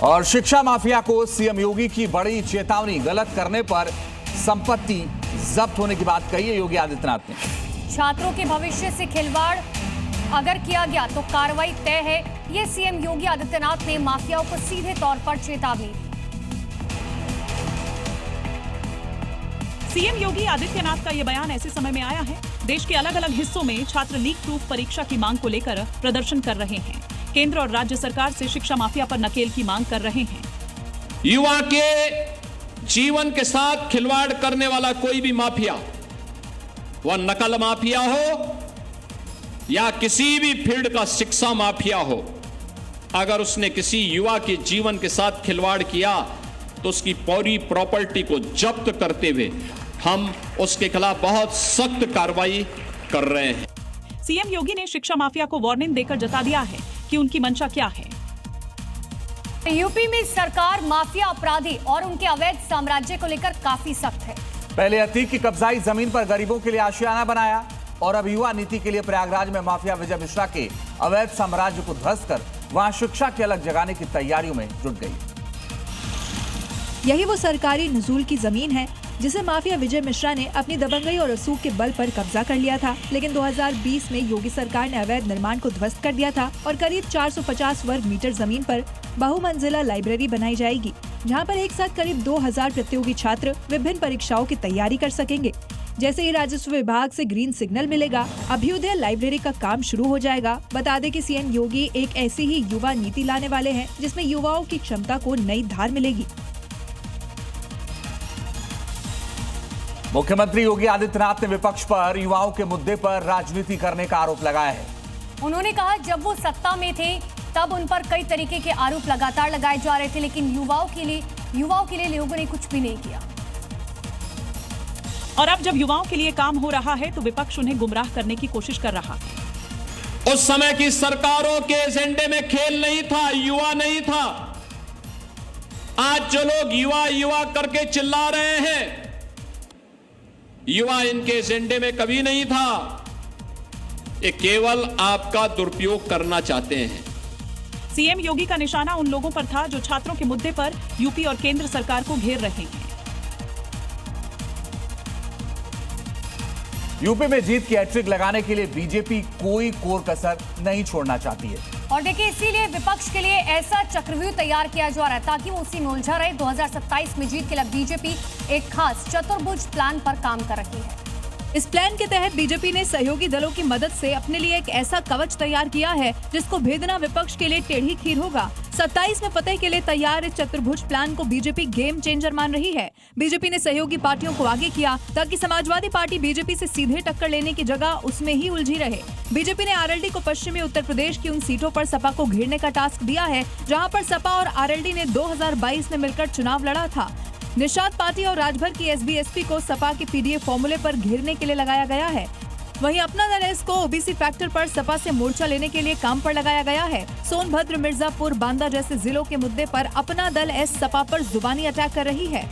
और शिक्षा माफिया को सीएम योगी की बड़ी चेतावनी, गलत करने पर संपत्ति जब्त होने की बात कही है योगी आदित्यनाथ ने। छात्रों के भविष्य से खिलवाड़ अगर किया गया तो कार्रवाई तय है, ये सीएम योगी आदित्यनाथ ने माफियाओं को सीधे तौर पर चेतावनी दी। सीएम योगी आदित्यनाथ का ये बयान ऐसे समय में आया है, देश के अलग अलग हिस्सों में छात्र लीक प्रूफ परीक्षा की मांग को लेकर प्रदर्शन कर रहे हैं। केंद्र और राज्य सरकार से शिक्षा माफिया पर नकेल की मांग कर रहे हैं। युवा के जीवन के साथ खिलवाड़ करने वाला कोई भी माफिया, वह नकल माफिया हो या किसी भी फील्ड का शिक्षा माफिया हो, अगर उसने किसी युवा के जीवन के साथ खिलवाड़ किया तो उसकी पूरी प्रॉपर्टी को जब्त करते हुए हम उसके खिलाफ बहुत सख्त कार्रवाई कर रहे हैं। सीएम योगी ने शिक्षा माफिया को वार्निंग देकर जता दिया है कि उनकी मंशा क्या है। यूपी में सरकार माफिया अपराधी और उनके अवैध साम्राज्य को लेकर काफी सख्त है। पहले अतीक की कब्जाई जमीन पर गरीबों के लिए आशियाना बनाया और अब युवा नीति के लिए प्रयागराज में माफिया विजय मिश्रा के अवैध साम्राज्य को ध्वस्त कर वहां शिक्षा की अलग जगाने की तैयारियों में जुट गई। यही वो सरकारी नजूल की जमीन है जिसे माफिया विजय मिश्रा ने अपनी दबंगई और रसूख के बल पर कब्जा कर लिया था, लेकिन 2020 में योगी सरकार ने अवैध निर्माण को ध्वस्त कर दिया था और करीब 450 वर्ग मीटर जमीन पर बहुमंजिला लाइब्रेरी बनाई जाएगी, जहां पर एक साथ करीब 2000 प्रतियोगी छात्र विभिन्न परीक्षाओं की तैयारी कर सकेंगे। जैसे ही राजस्व विभाग से ग्रीन सिग्नल मिलेगा, अभ्युदय लाइब्रेरी का काम शुरू हो जाएगा। बता दें कि सीएम योगी एक ऐसी ही युवा नीति लाने वाले हैं जिसमें युवाओं की क्षमता को नई धार मिलेगी। मुख्यमंत्री योगी आदित्यनाथ ने विपक्ष पर युवाओं के मुद्दे पर राजनीति करने का आरोप लगाया है। उन्होंने कहा जब वो सत्ता में थे तब उन पर कई तरीके के आरोप लगातार लगाए जा रहे थे, लेकिन युवाओं के लिए लोगों ने कुछ भी नहीं किया। और अब जब युवाओं के लिए काम हो रहा है तो विपक्ष उन्हें गुमराह करने की कोशिश कर रहा है। उस समय की सरकारों के एजेंडे में खेल नहीं था, युवा नहीं था। आज जो लोग युवा युवा करके चिल्ला रहे हैं, युवा इनके एजेंडे में कभी नहीं था। ये केवल आपका दुरुपयोग करना चाहते हैं। सीएम योगी का निशाना उन लोगों पर था जो छात्रों के मुद्दे पर यूपी और केंद्र सरकार को घेर रहे हैं। यूपी में जीत की हैट्रिक लगाने के लिए बीजेपी कोई कोर कसर नहीं छोड़ना चाहती है। और देखिए, इसीलिए विपक्ष के लिए ऐसा चक्रव्यूह तैयार किया जा रहा है ताकि वो उसी में उलझा रहे। 2027 में जीत के लिए बीजेपी एक खास चतुर्भुज प्लान पर काम कर रही है। इस प्लान के तहत बीजेपी ने सहयोगी दलों की मदद से अपने लिए एक ऐसा कवच तैयार किया है जिसको भेदना विपक्ष के लिए टेढ़ी खीर होगा। 27 में फतेह के लिए तैयार इस चतुर्भुज प्लान को बीजेपी गेम चेंजर मान रही है। बीजेपी ने सहयोगी पार्टियों को आगे किया ताकि समाजवादी पार्टी बीजेपी से सीधे टक्कर लेने की जगह उसमें ही उलझी रहे। बीजेपी ने आरएलडी को पश्चिमी उत्तर प्रदेश की उन सीटों पर सपा को घेरने का टास्क दिया है जहाँ पर सपा और आरएलडी ने 2022 में मिलकर चुनाव लड़ा था। निषाद पार्टी और राजभर की एसबी-एसपी को सपा के पीडीए फॉर्मूले पर घेरने के लिए लगाया गया है। वहीं अपना दल एस को ओबीसी फैक्टर पर सपा से मोर्चा लेने के लिए काम पर लगाया गया है। सोनभद्र, मिर्जापुर, बांदा जैसे जिलों के मुद्दे पर अपना दल एस सपा पर जुबानी अटैक कर रही है।